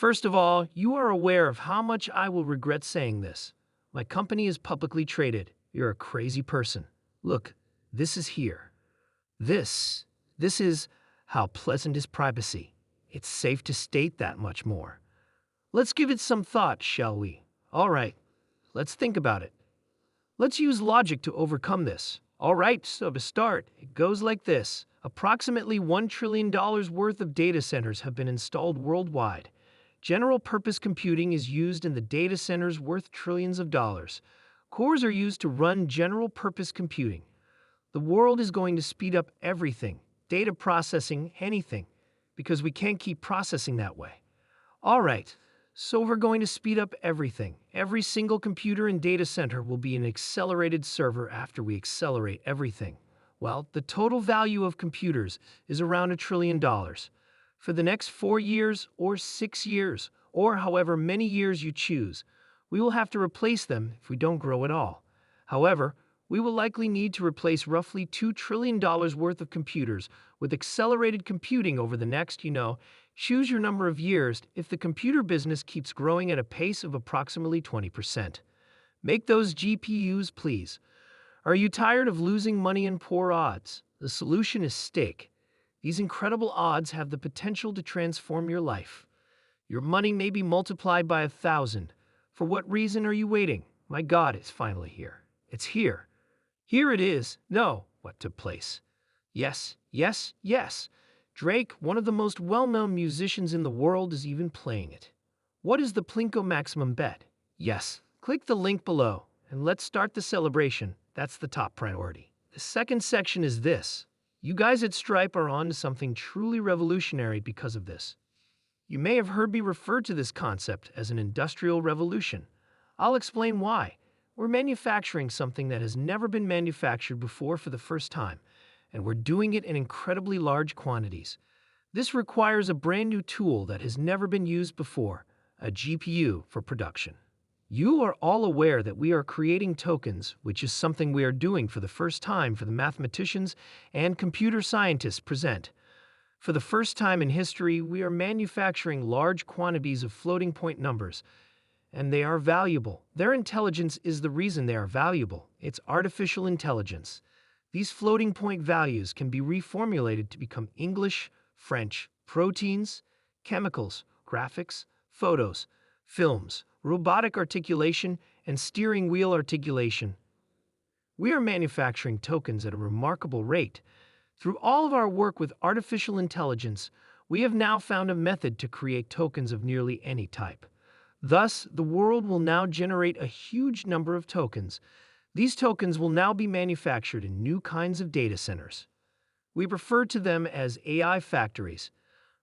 First of all, you are aware of how much I will regret saying this. My company is publicly traded. You're a crazy person. Look, this is here. This is how pleasant is privacy. It's safe to state that much more. Let's give it some thought, shall we? All right, let's think about it. Let's use logic to overcome this. All right, so to start, it goes like this. Approximately $1 trillion worth of data centers have been installed worldwide. General-purpose computing is used in the data centers worth trillions of dollars. Cores are used to run general-purpose computing. The world is going to speed up everything, data processing, anything, because we can't keep processing that way. All right, so we're going to speed up everything. Every single computer and data center will be an accelerated server after we accelerate everything. Well, the total value of computers is around $1 trillion. For the next 4 years or 6 years, or however many years you choose, we will have to replace them if we don't grow at all. However, we will likely need to replace roughly $2 trillion worth of computers with accelerated computing over the next, choose your number of years if the computer business keeps growing at a pace of approximately 20%. Make those GPUs, please. Are you tired of losing money and poor odds? The solution is stake. These incredible odds have the potential to transform your life. Your money may be multiplied by 1,000. For what reason are you waiting? My God, it's finally here. It's here. Here it is. No, what took place? Yes, yes, yes. Drake, one of the most well-known musicians in the world, is even playing it. What is the Plinko maximum bet? Yes, click the link below, and let's start the celebration. That's the top priority. The second section is this. You guys at Stripe are on to something truly revolutionary because of this. You may have heard me refer to this concept as an industrial revolution. I'll explain why. We're manufacturing something that has never been manufactured before for the first time, and we're doing it in incredibly large quantities. This requires a brand new tool that has never been used before, a GPU for production. You are all aware that we are creating tokens, which is something we are doing for the first time for the mathematicians and computer scientists present. For the first time in history, we are manufacturing large quantities of floating point numbers, and they are valuable. Their intelligence is the reason they are valuable. It's artificial intelligence. These floating point values can be reformulated to become English, French, proteins, chemicals, graphics, photos, films, robotic articulation, and steering wheel articulation. We are manufacturing tokens at a remarkable rate. Through all of our work with artificial intelligence, we have now found a method to create tokens of nearly any type. Thus, the world will now generate a huge number of tokens. These tokens will now be manufactured in new kinds of data centers. We refer to them as AI factories.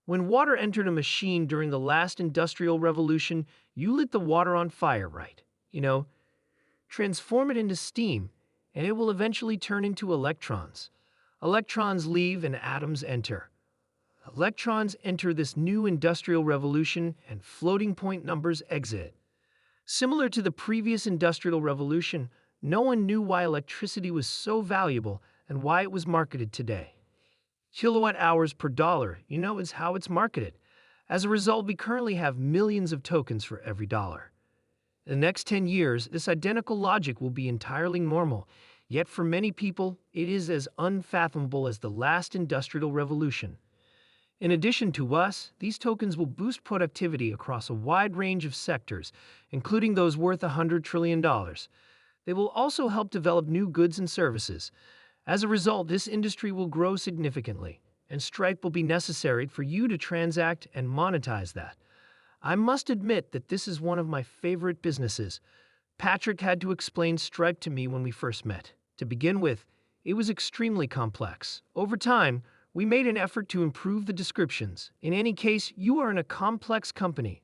When water entered a machine during the last industrial revolution, you lit the water on fire, right? Transform it into steam, and it will eventually turn into electrons. Electrons leave and atoms enter. Electrons enter this new industrial revolution, and floating point numbers exit. Similar to the previous industrial revolution, no one knew why electricity was so valuable and why it was marketed today. Kilowatt hours per dollar, is how it's marketed. As a result, we currently have millions of tokens for every dollar. In the next 10 years, this identical logic will be entirely normal, yet for many people, it is as unfathomable as the last industrial revolution. In addition to us, these tokens will boost productivity across a wide range of sectors, including those worth $100 trillion. They will also help develop new goods and services. As a result, this industry will grow significantly, and Stripe will be necessary for you to transact and monetize that. I must admit that this is one of my favorite businesses. Patrick had to explain Stripe to me when we first met. To begin with, it was extremely complex. Over time, we made an effort to improve the descriptions. In any case, you are in a complex company.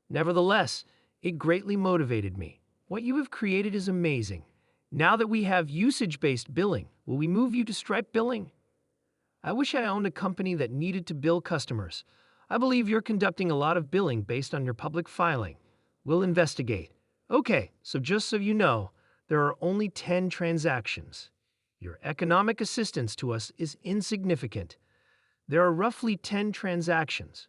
Nevertheless, it greatly motivated me. What you have created is amazing. Now that we have usage-based billing, will we move you to Stripe billing? I wish I owned a company that needed to bill customers. I believe you're conducting a lot of billing based on your public filing. We'll investigate. Okay, so just so you know, there are only 10 transactions. Your economic assistance to us is insignificant. There are roughly 10 transactions.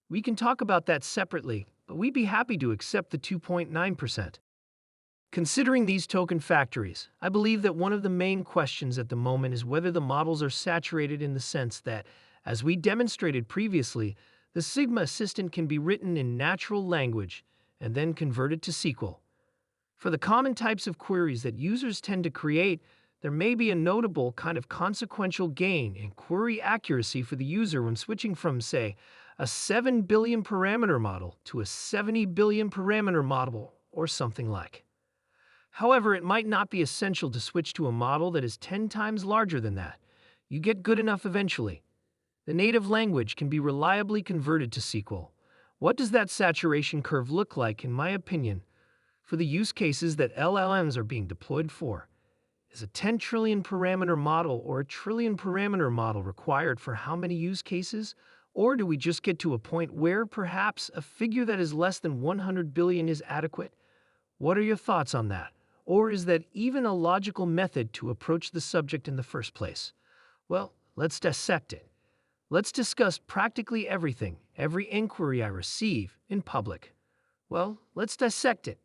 We can talk about that separately, but we'd be happy to accept the 2.9%. Considering these token factories, I believe that one of the main questions at the moment is whether the models are saturated in the sense that, as we demonstrated previously, the Sigma Assistant can be written in natural language and then converted to SQL. For the common types of queries that users tend to create, there may be a notable kind of consequential gain in query accuracy for the user when switching from, say, a 7 billion parameter model to a 70 billion parameter model or something like. However, it might not be essential to switch to a model that is 10 times larger than that. You get good enough eventually. The native language can be reliably converted to SQL. What does that saturation curve look like, in my opinion, for the use cases that LLMs are being deployed for? Is a 10 trillion parameter model or a trillion parameter model required for how many use cases? Or do we just get to a point where perhaps a figure that is less than 100 billion is adequate? What are your thoughts on that? Or is that even a logical method to approach the subject in the first place? Well, let's dissect it. Let's discuss practically everything, every inquiry I receive in public. Well, let's dissect it.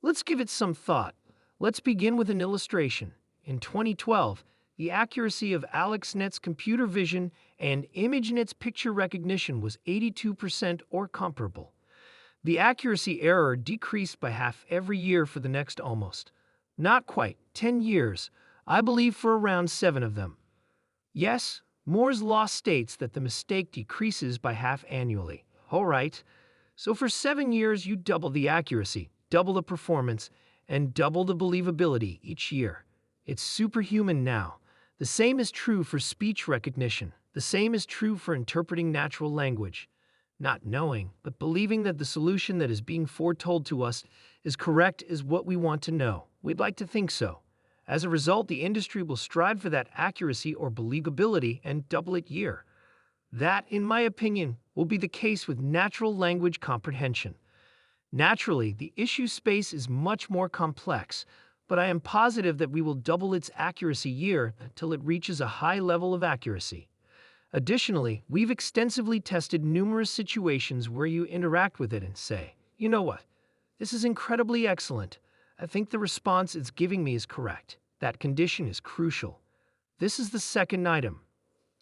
Let's give it some thought. Let's begin with an illustration. In 2012, the accuracy of AlexNet's computer vision and ImageNet's picture recognition was 82% or comparable. The accuracy error decreased by half every year for the next almost, not quite, 10 years, I believe for around 7 of them. Yes, Moore's law states that the mistake decreases by half annually. All right, so for 7 years you double the accuracy, double the performance, and double the believability each year. It's superhuman now. The same is true for speech recognition. The same is true for interpreting natural language. Not knowing, but believing that the solution that is being foretold to us is correct is what we want to know. We'd like to think so. As a result, the industry will strive for that accuracy or believability and double it year. That, in my opinion, will be the case with natural language comprehension. Naturally, the issue space is much more complex, but I am positive that we will double its accuracy year until it reaches a high level of accuracy. Additionally, we've extensively tested numerous situations where you interact with it and say, you know what, this is incredibly excellent. I think the response it's giving me is correct. That condition is crucial. This is the second item.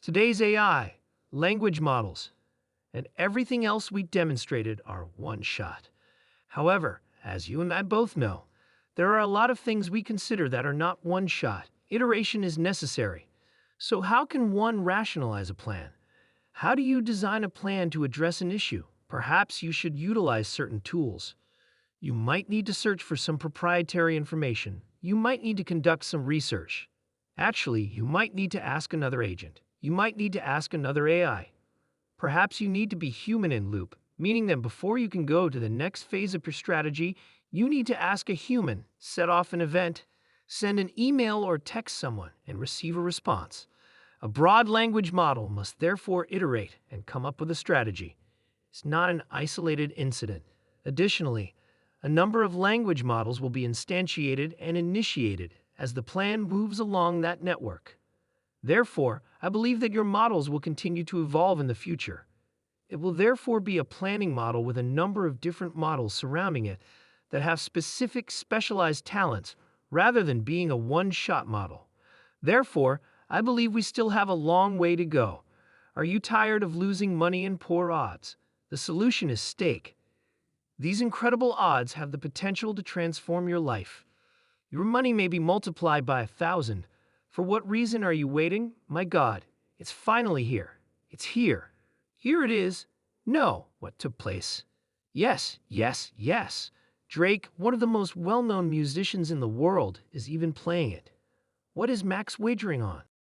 Today's AI, language models, and everything else we demonstrated are one shot. However, as you and I both know, there are a lot of things we consider that are not one shot. Iteration is necessary. So how can one rationalize a plan? How do you design a plan to address an issue? Perhaps you should utilize certain tools. You might need to search for some proprietary information. You might need to conduct some research. Actually, you might need to ask another agent. You might need to ask another AI. Perhaps you need to be human in loop, meaning that before you can go to the next phase of your strategy, you need to ask a human, set off an event, send an email or text someone, and receive a response. A broad language model must therefore iterate and come up with a strategy. It's not an isolated incident. Additionally, a number of language models will be instantiated and initiated as the plan moves along that network. Therefore, I believe that your models will continue to evolve in the future. It will therefore be a planning model with a number of different models surrounding it that have specific specialized talents rather than being a one-shot model. Therefore, I believe we still have a long way to go. Are you tired of losing money and poor odds? The solution is stake. These incredible odds have the potential to transform your life. Your money may be multiplied by 1,000. For what reason are you waiting? My God, it's finally here. It's here. Here it is. No, what took place? Yes, yes, yes. Drake, one of the most well-known musicians in the world, is even playing it. What is Max wagering on?